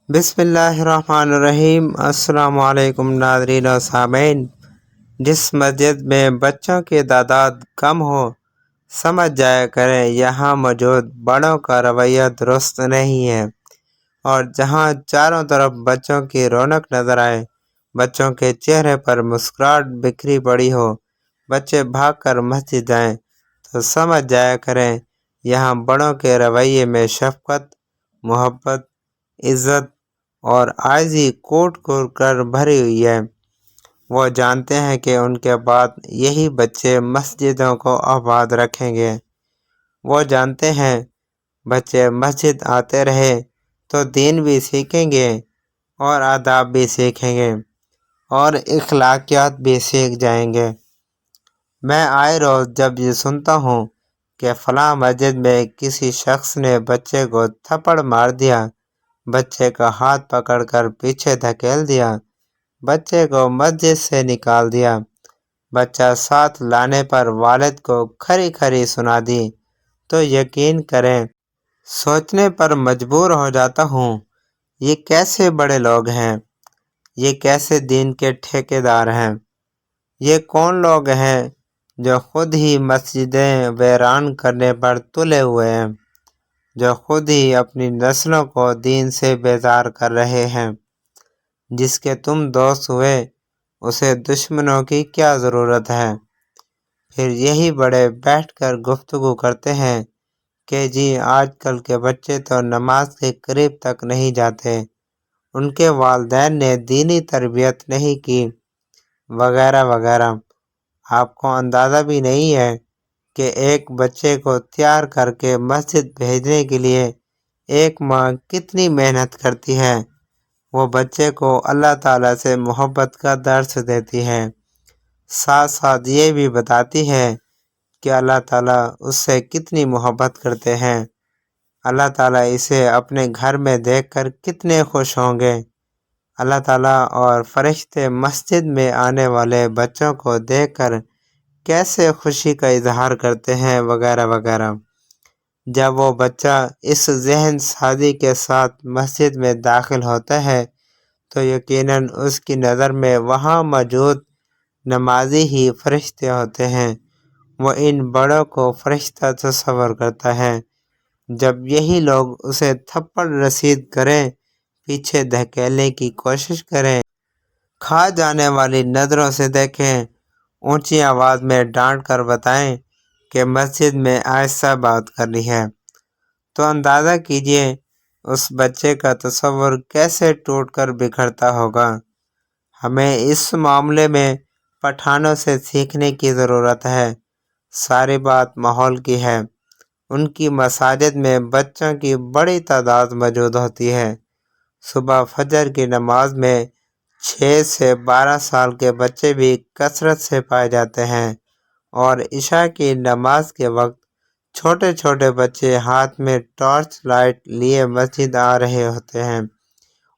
بسم اللہ الرحمن الرحیم۔ السلام علیکم ناظرین و سامعین۔ جس مسجد میں بچوں کی تعداد کم ہو، سمجھ جایا کریں یہاں موجود بڑوں کا رویہ درست نہیں ہے، اور جہاں چاروں طرف بچوں کی رونق نظر آئے، بچوں کے چہرے پر مسکراہٹ بکھری پڑی ہو، بچے بھاگ کر مسجد جائیں، تو سمجھ جایا کریں یہاں بڑوں کے رویے میں شفقت، محبت، عزت اور عاجزی کوٹ کوٹ کر بھری ہوئی ہے۔ وہ جانتے ہیں کہ ان کے بعد یہی بچے مسجدوں کو آباد رکھیں گے۔ وہ جانتے ہیں بچے مسجد آتے رہے تو دین بھی سیکھیں گے اور آداب بھی سیکھیں گے اور اخلاقیات بھی سیکھ جائیں گے۔ میں آئے روز جب یہ سنتا ہوں کہ فلاں مسجد میں کسی شخص نے بچے کو تھپڑ مار دیا، بچے کا ہاتھ پکڑ کر پیچھے دھکیل دیا، بچے کو مسجد سے نکال دیا، بچہ ساتھ لانے پر والد کو کھری کھری سنا دی، تو یقین کریں سوچنے پر مجبور ہو جاتا ہوں، یہ کیسے بڑے لوگ ہیں، یہ کیسے دین کے ٹھیکیدار ہیں، یہ کون لوگ ہیں جو خود ہی مسجدیں ویران کرنے پر تلے ہوئے ہیں، جو خود ہی اپنی نسلوں کو دین سے بیزار کر رہے ہیں۔ جس کے تم دوست ہوئے اسے دشمنوں کی کیا ضرورت ہے۔ پھر یہی بڑے بیٹھ کر گفتگو کرتے ہیں کہ جی آج کل کے بچے تو نماز کے قریب تک نہیں جاتے، ان کے والدین نے دینی تربیت نہیں کی، وغیرہ وغیرہ۔ آپ کو اندازہ بھی نہیں ہے کہ ایک بچے کو تیار کر کے مسجد بھیجنے کے لیے ایک ماں کتنی محنت کرتی ہے۔ وہ بچے کو اللہ تعالیٰ سے محبت کا درس دیتی ہے، ساتھ ساتھ یہ بھی بتاتی ہے کہ اللہ تعالیٰ اس سے کتنی محبت کرتے ہیں، اللہ تعالیٰ اسے اپنے گھر میں دیکھ کر کتنے خوش ہوں گے، اللہ تعالیٰ اور فرشتے مسجد میں آنے والے بچوں کو دیکھ کر کیسے خوشی کا اظہار کرتے ہیں، وغیرہ وغیرہ۔ جب وہ بچہ اس ذہن سازی کے ساتھ مسجد میں داخل ہوتا ہے تو یقیناً اس کی نظر میں وہاں موجود نمازی ہی فرشتے ہوتے ہیں۔ وہ ان بڑوں کو فرشتہ تصور کرتا ہے۔ جب یہی لوگ اسے تھپڑ رسید کریں، پیچھے دھکیلنے کی کوشش کریں، کھا جانے والی نظروں سے دیکھیں، اونچی آواز میں ڈانٹ کر بتائیں کہ مسجد میں آہستہ بات کرنی ہے، تو اندازہ کیجئے اس بچے کا تصور کیسے ٹوٹ کر بکھرتا ہوگا۔ ہمیں اس معاملے میں پٹھانوں سے سیکھنے کی ضرورت ہے۔ ساری بات ماحول کی ہے۔ ان کی مساجد میں بچوں کی بڑی تعداد موجود ہوتی ہے۔ صبح فجر کی نماز میں 6 سے 12 سال کے بچے بھی کثرت سے پائے جاتے ہیں، اور عشاء کی نماز کے وقت چھوٹے چھوٹے بچے ہاتھ میں ٹارچ لائٹ لیے مسجد آ رہے ہوتے ہیں۔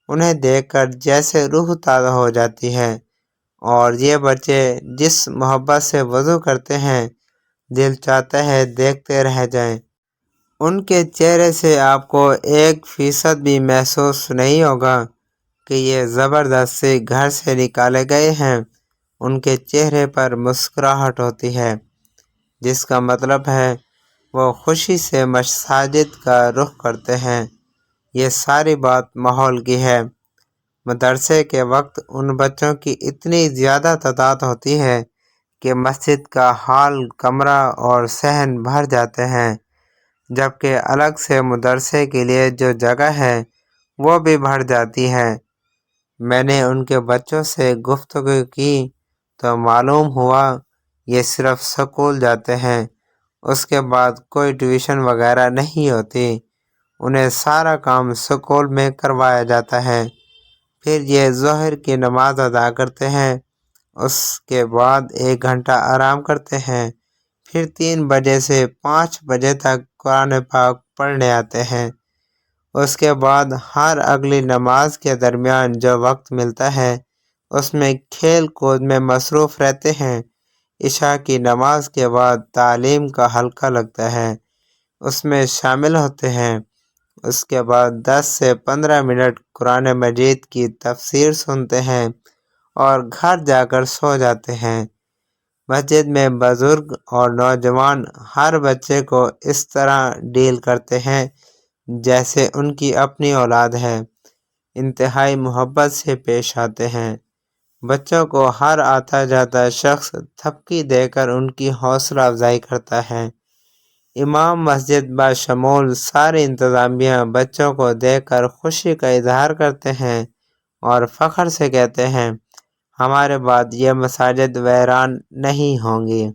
انہیں دیکھ کر جیسے روح تازہ ہو جاتی ہے، اور یہ بچے جس محبت سے وضو کرتے ہیں، دل چاہتا ہے دیکھتے رہ جائیں۔ ان کے چہرے سے آپ کو 1% بھی محسوس نہیں ہوگا کہ یہ زبردستی گھر سے نکالے گئے ہیں۔ ان کے چہرے پر مسکراہٹ ہوتی ہے، جس کا مطلب ہے وہ خوشی سے مساجد کا رخ کرتے ہیں۔ یہ ساری بات ماحول کی ہے۔ مدرسے کے وقت ان بچوں کی اتنی زیادہ تعداد ہوتی ہے کہ مسجد کا ہال، کمرہ اور صحن بھر جاتے ہیں، جبکہ الگ سے مدرسے کے لیے جو جگہ ہے وہ بھی بھر جاتی ہے۔ میں نے ان کے بچوں سے گفتگو کی تو معلوم ہوا یہ صرف سکول جاتے ہیں، اس کے بعد کوئی ٹیوشن وغیرہ نہیں ہوتی، انہیں سارا کام سکول میں کروایا جاتا ہے۔ پھر یہ ظہر کی نماز ادا کرتے ہیں، اس کے بعد 1 گھنٹہ آرام کرتے ہیں، پھر 3 بجے سے 5 بجے تک قرآن پاک پڑھنے آتے ہیں۔ اس کے بعد ہر اگلی نماز کے درمیان جو وقت ملتا ہے اس میں کھیل کود میں مصروف رہتے ہیں۔ عشاء کی نماز کے بعد تعلیم کا حلقہ لگتا ہے، اس میں شامل ہوتے ہیں۔ اس کے بعد 10 سے 15 منٹ قرآن مجید کی تفسیر سنتے ہیں اور گھر جا کر سو جاتے ہیں۔ مسجد میں بزرگ اور نوجوان ہر بچے کو اس طرح ڈیل کرتے ہیں جیسے ان کی اپنی اولاد ہے۔ انتہائی محبت سے پیش آتے ہیں۔ بچوں کو ہر آتا جاتا شخص تھپکی دے کر ان کی حوصلہ افزائی کرتا ہے۔ امام مسجد بشمول ساری انتظامیہ بچوں کو دیکھ کر خوشی کا اظہار کرتے ہیں اور فخر سے کہتے ہیں، ہمارے بعد یہ مساجد ویران نہیں ہوں گی۔